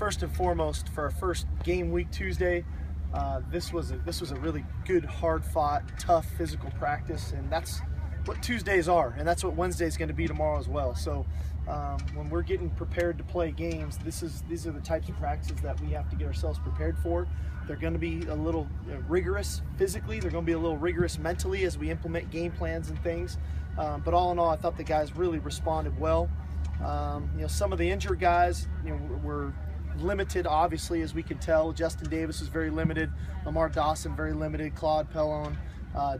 first and foremost, for our first game week Tuesday, this was a really good, hard-fought, tough physical practice, and that's what Tuesdays are, and that's what Wednesday is going to be tomorrow as well. So when we're getting prepared to play games, these are the types of practices that we have to get ourselves prepared for. They're going to be a little rigorous physically. They're going to be a little rigorous mentally as we implement game plans and things. But all in all, I thought the guys really responded well. Some of the injured guys, were limited, obviously, as we could tell. Justin Davis was very limited. Lamar Dawson, very limited. Claude Pellon,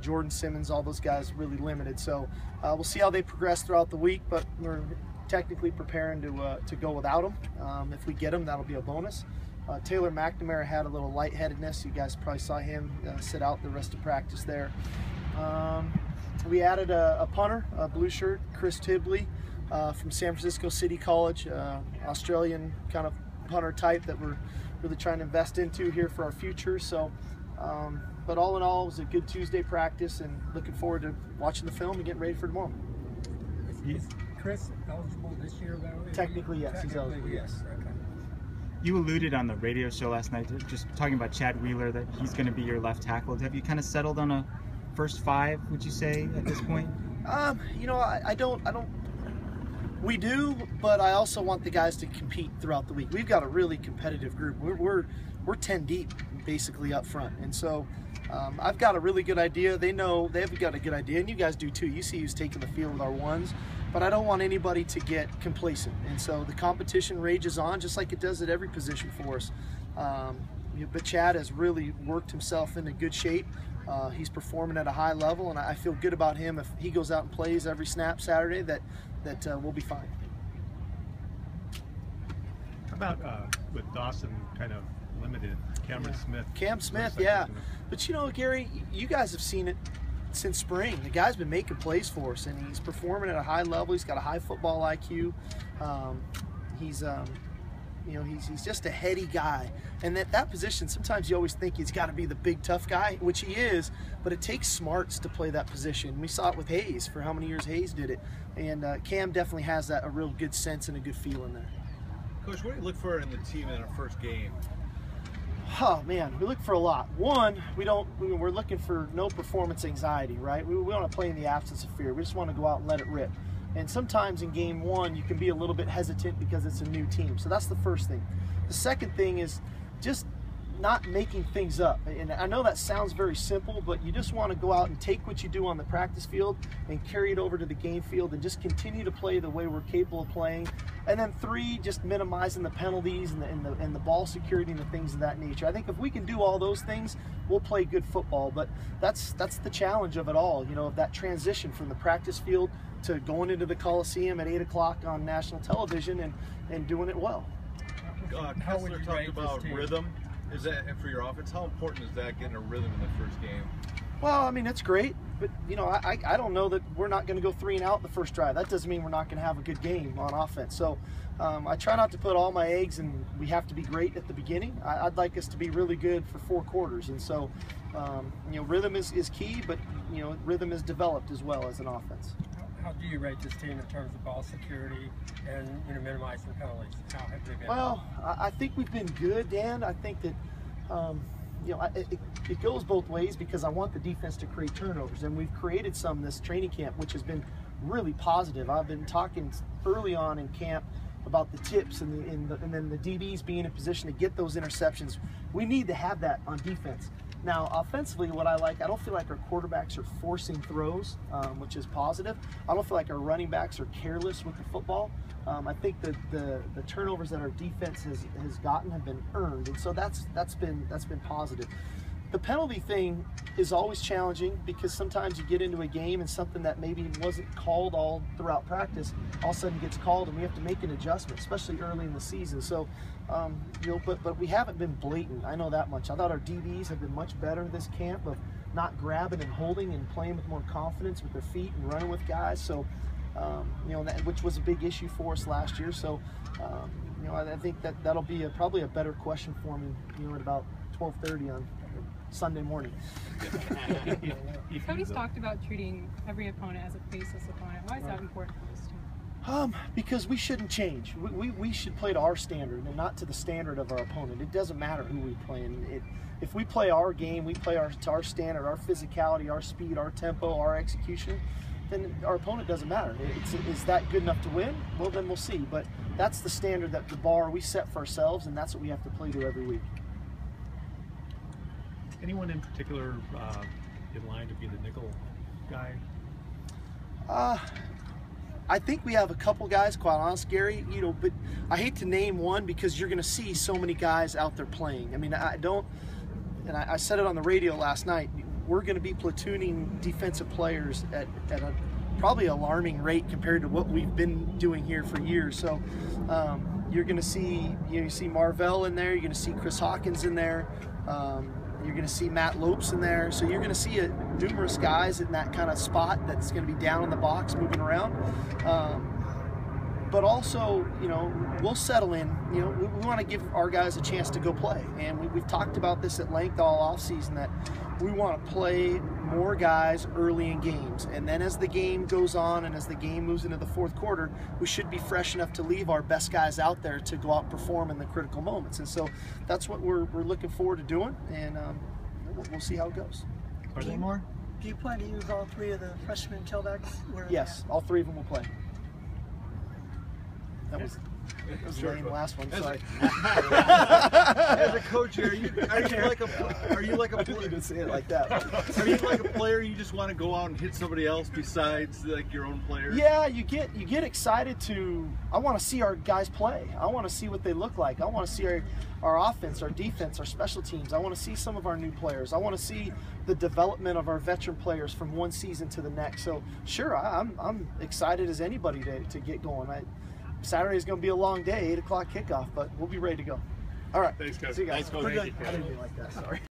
Jordan Simmons, all those guys really limited. So we'll see how they progress throughout the week, but we're technically preparing to go without them. If we get them, that'll be a bonus. Taylor McNamara had a little lightheadedness. You guys probably saw him sit out the rest of practice there. We added a punter, a blue shirt, Chris Tibley, from San Francisco City College, Australian kind of punter type that we're really trying to invest into here for our future. So, but all in all, it was a good Tuesday practice, and looking forward to watching the film and getting ready for tomorrow. Is Chris eligible this year, though? Technically, yes. He's eligible, yes. Okay. You alluded on the radio show last night, just talking about Chad Wheeler, that he's going to be your left tackle. Have you kind of settled on a first five, would you say, at this point? I don't. We do, but I also want the guys to compete throughout the week. We've got a really competitive group. We're 10 deep, basically, up front, and so I've got a really good idea. They know they've got a good idea, and you guys do too. You see who's taking the field with our ones, but I don't want anybody to get complacent, and so the competition rages on, just like it does at every position for us. But Chad has really worked himself into good shape. He's performing at a high level, and I feel good about him. If he goes out and plays every snap Saturday, that we'll be fine. How about with Dawson kind of limited, Cam Smith, yeah. But Gary, you guys have seen it since spring. The guy's been making plays for us, and he's performing at a high level. He's got a high football IQ. He's just a heady guy, and that position, sometimes you always think he's got to be the big tough guy, which he is, but it takes smarts to play that position. We saw it with Hayes, for how many years Hayes did it, and Cam definitely has a real good sense and a good feel in there. Coach, what do you look for in the team in our first game? Oh man, we look for a lot. One, we're looking for no performance anxiety, right? We want to play in the absence of fear. We just want to go out and let it rip. And sometimes in game one, you can be a little bit hesitant because it's a new team. So that's the first thing. The second thing is just not making things up. And I know that sounds very simple, but you just want to go out and take what you do on the practice field and carry it over to the game field and just continue to play the way we're capable of playing. And then three, just minimizing the penalties and the ball security and the things of that nature. I think if we can do all those things, we'll play good football. But that's the challenge of it all, of that transition from the practice field to going into the Coliseum at 8 o'clock on national television and doing it well. Kessler talked about rhythm. Is that for your offense? How important is that, getting a rhythm in the first game? Well, I mean, it's great, but I don't know that we're not going to go 3 and out the first drive. That doesn't mean we're not going to have a good game on offense. So I try not to put all my eggs in we have to be great at the beginning. I'd like us to be really good for 4 quarters, and so rhythm is key, but rhythm is developed as well as an offense. How do you rate this team in terms of ball security and minimizing penalties? How have they been? Well, I think we've been good, Dan. I think that it goes both ways, because I want the defense to create turnovers, and we've created some this training camp, which has been really positive. I've been talking early on in camp about the tips and then the DBs being in position to get those interceptions. We need to have that on defense. Now, offensively, what I don't feel like our quarterbacks are forcing throws, which is positive. I don't feel like our running backs are careless with the football. I think that the turnovers that our defense has gotten have been earned, and so that's been positive. The penalty thing is always challenging, because sometimes you get into a game and something that maybe wasn't called all throughout practice all of a sudden gets called, and we have to make an adjustment, especially early in the season. So, but we haven't been blatant. I know that much. I thought our DBs have been much better this camp of not grabbing and holding and playing with more confidence with their feet and running with guys. So, which was a big issue for us last year. So, I think that'll be probably a better question for me, at about 12:30 on Sunday morning. Cody's talked about treating every opponent as a faceless opponent. Why is that important for this team? Because we shouldn't change. We should play to our standard and not to the standard of our opponent. It doesn't matter who we play. And if we play our game, we play to our standard, our physicality, our speed, our tempo, our execution, then our opponent doesn't matter. Is that good enough to win? Well, then we'll see. But that's the standard, that the bar we set for ourselves, and that's what we have to play to every week. Anyone in particular in line to be the nickel guy? I think we have a couple guys, quite honest, Gary, but I hate to name one because you're going to see so many guys out there playing. I mean, I said it on the radio last night, we're going to be platooning defensive players at a probably alarming rate compared to what we've been doing here for years. So you're going to see, you see Marvell in there, you're going to see Chris Hawkins in there, you're going to see Matt Lopes in there. So you're going to see numerous guys in that kind of spot that's going to be down in the box moving around. But also, we'll settle in. We want to give our guys a chance to go play. And we've talked about this at length all offseason, that we want to play more guys early in games. And then as the game goes on and as the game moves into the fourth quarter, we should be fresh enough to leave our best guys out there to go out and perform in the critical moments. And so that's what we're looking forward to doing. And we'll see how it goes. Are there more? Do you plan to use all three of the freshman tailbacks? Yes, all three of them will play. That was lame last one. Sorry. As a coach, are you like a player? Didn't say it like that. Are you like a player? You just want to go out and hit somebody else besides like your own players? Yeah, you get excited I want to see our guys play. I want to see what they look like. I want to see our offense, our defense, our special teams. I want to see some of our new players. I want to see the development of our veteran players from one season to the next. So sure, I'm excited as anybody to get going. Saturday's going to be a long day, 8 o'clock kickoff, but we'll be ready to go. All right. Thanks, guys. See you guys. Thanks, Coach. I didn't mean like that. Sorry.